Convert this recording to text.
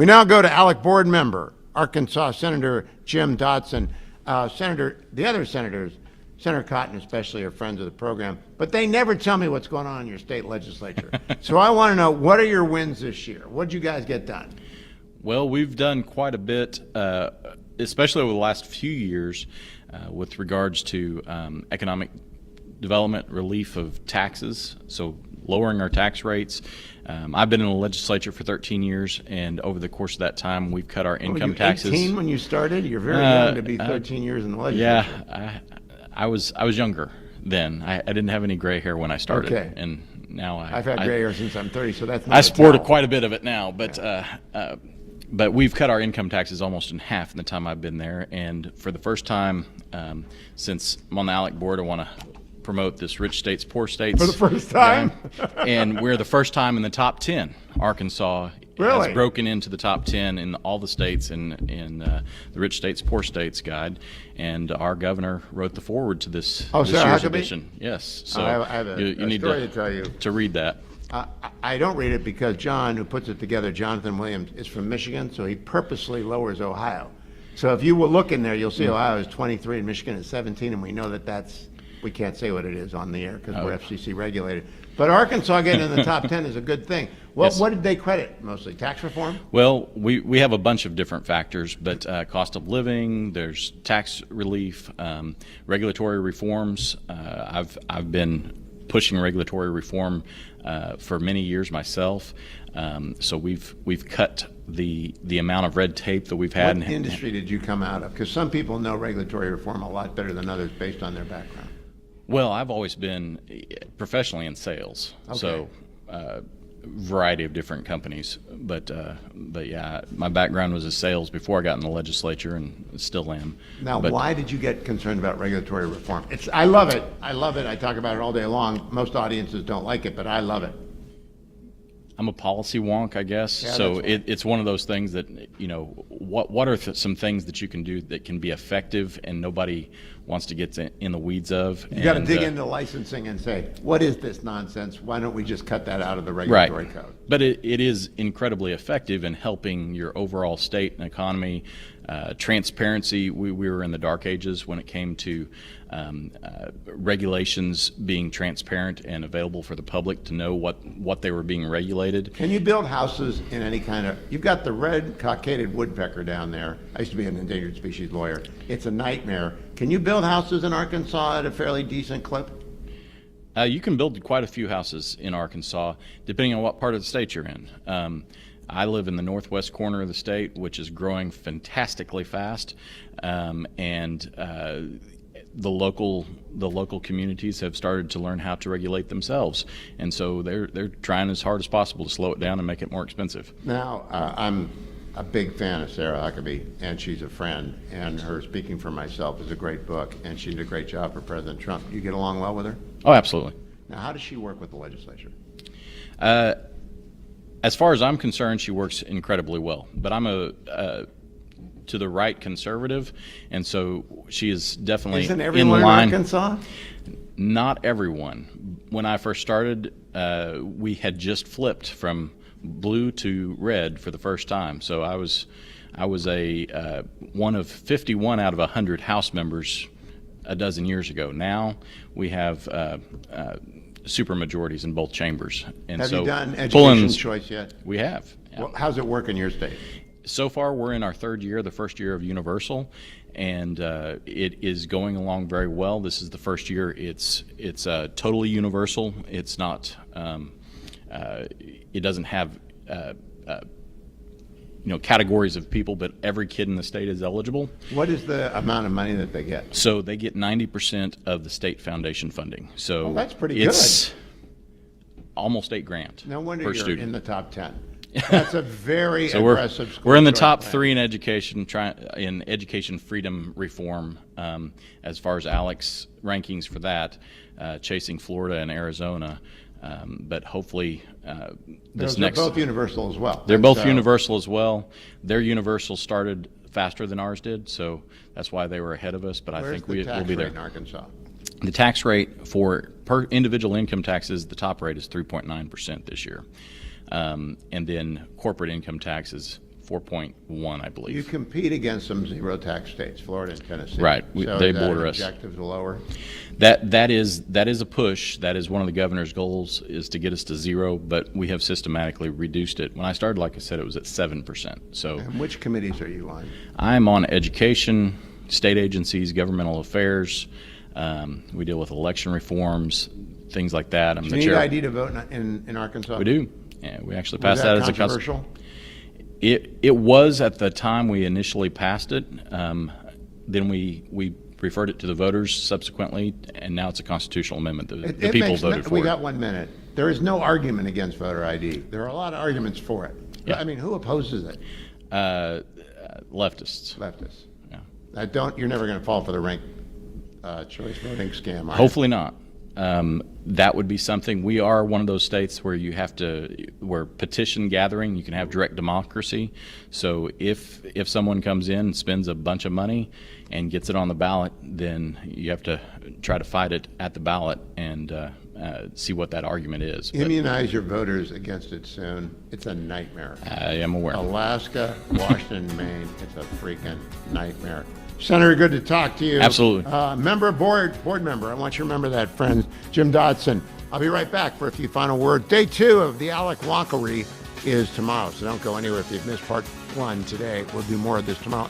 We now go to ALEC board member, Arkansas Senator Jim Dotson. The other senators, Senator Cotton especially, are friends of the program, but they never tell me what's going on in your state legislature. So I want to know, what are your wins this year? What did you guys get done? Well, we've done quite a bit, especially over the last few years, with regards to economic development, relief of taxes, so lowering our tax rates. I've been in the legislature for 13 years, and over the course of that time, we've cut our income taxes. 18 when you started? You're very young to be 13 years in the legislature. Yeah, I was younger then. I didn't have any gray hair when I started, okay. And now I've had gray hair since I'm 30, so that's not I sport quite a bit of it now, but we've cut our income taxes almost in half in the time I've been there, and for the first time since I'm on the ALEC board, I want to promote this rich states, poor states. For the first time? And we're the first time in the top 10. Arkansas really has broken into the top 10 in all the states in the Rich States, Poor States guide. And our governor wrote the foreword to this year's edition. Yes. So I have a need story to tell you. To read that. I don't read it because John, who puts it together, Jonathan Williams, is from Michigan, so he purposely lowers Ohio. So if you will look in there, you'll see Ohio is 23 and Michigan is 17, and we know that we can't say what it is on the air because we're FCC regulated. But Arkansas getting in the top 10 is a good thing. Well, yes. What did they credit mostly? Tax reform? Well, we have a bunch of different factors, but cost of living, there's tax relief, regulatory reforms. I've been pushing regulatory reform for many years myself. So we've cut the amount of red tape that we've had. What industry did you come out of? Because some people know regulatory reform a lot better than others based on their background. Well, I've always been professionally in sales, okay. So variety of different companies. But yeah, my background was in sales before I got in the legislature, and still am. Now, why did you get concerned about regulatory reform? I love it. I love it. I talk about it all day long. Most audiences don't like it, but I love it. I'm a policy wonk, I guess. Yeah, so it's one of those things that, what are some things that you can do that can be effective and nobody wants to get in the weeds of? You got to dig into licensing and say, what is this nonsense? Why don't we just cut that out of the regulatory code? But it is incredibly effective in helping your overall state and economy. Transparency, we were in the dark ages when it came to regulations being transparent and available for the public to know what they were being regulated. Can you build houses in any kind of, you've got the red cockaded woodpecker down there. I used to be an endangered species lawyer. It's a nightmare. Can you build houses in Arkansas at a fairly decent clip? You can build quite a few houses in Arkansas, depending on what part of the state you're in. I live in the northwest corner of the state, which is growing fantastically fast, and the local communities have started to learn how to regulate themselves, and so they're trying as hard as possible to slow it down and make it more expensive. Now, I'm a big fan of Sarah Huckabee, and she's a friend, and her Speaking for Myself is a great book, and she did a great job for President Trump. You get along well with her? Oh, absolutely. Now, how does she work with the legislature? As far as I'm concerned, she works incredibly well. But I'm a to the right conservative, and so she is definitely Isn't everyone in line. In Arkansas? Not everyone. When I first started, we had just flipped from blue to red for the first time. So I was a one of 51 out of 100 House members a dozen years ago. Now we have super majorities in both chambers. And have so you done education choice yet? We have. Yeah. Well, how's it work in your state? So far, we're in our third year, the first year of universal, and it is going along very well. This is the first year it's totally universal. It's not. It doesn't have categories of people, but every kid in the state is eligible. What is the amount of money that they get? So they get 90% of the state foundation funding. So that's pretty it's good. Almost $8,000 no wonder per you're student. In the top 10. That's a very so aggressive school. We're in the top 3 in education, in education freedom reform, as far as ALEC's rankings for that, chasing Florida and Arizona. But hopefully they're both universal as well. They're both universal as well. Their universal started faster than ours did, so that's why they were ahead of us. But I think we'll be there. In Arkansas? The tax rate for per individual income taxes, the top rate is 3.9% this year. And then corporate income tax is 4.1, I You believe. compete against some zero tax states, Florida and Tennessee. Right. So They is that border an us. objective to lower? That is a push. That is one of the governor's goals, is to get us to zero, but we have systematically reduced it. When I started, like I said, it was at 7%. So And which committees are you on? I'm on education, state agencies, governmental affairs. We deal with election reforms, things like that. I'm Do the you need chair. ID to vote in Arkansas? We do. Yeah, we actually Was passed that as a controversial? It was at the time we initially passed it. Then we referred it to the voters subsequently, and now it's a constitutional amendment. The It people makes voted for we it. got 1 minute. There is no argument against voter ID. There are a lot of arguments for it. Yeah. I mean, who opposes it? Leftists. Leftists. Yeah. You're never going to fall for the ranked choice voting scam. are you? Hopefully not. That would be something. We are one of those states where where petition gathering, you can have direct democracy. So if someone comes in and spends a bunch of money and gets it on the ballot, then you have to try to fight it at the ballot and see what that argument is. But Immunize your voters against it soon. It's a nightmare. I am aware. Alaska, Washington, Maine, it's a freaking nightmare. Senator, good to talk to you. Absolutely. Board member, I want you to remember that, friend, Jim Dotson. I'll be right back for a few final words. Day 2 of the ALEC Walkery is tomorrow, so don't go anywhere if you've missed part 1 today. We'll do more of this tomorrow.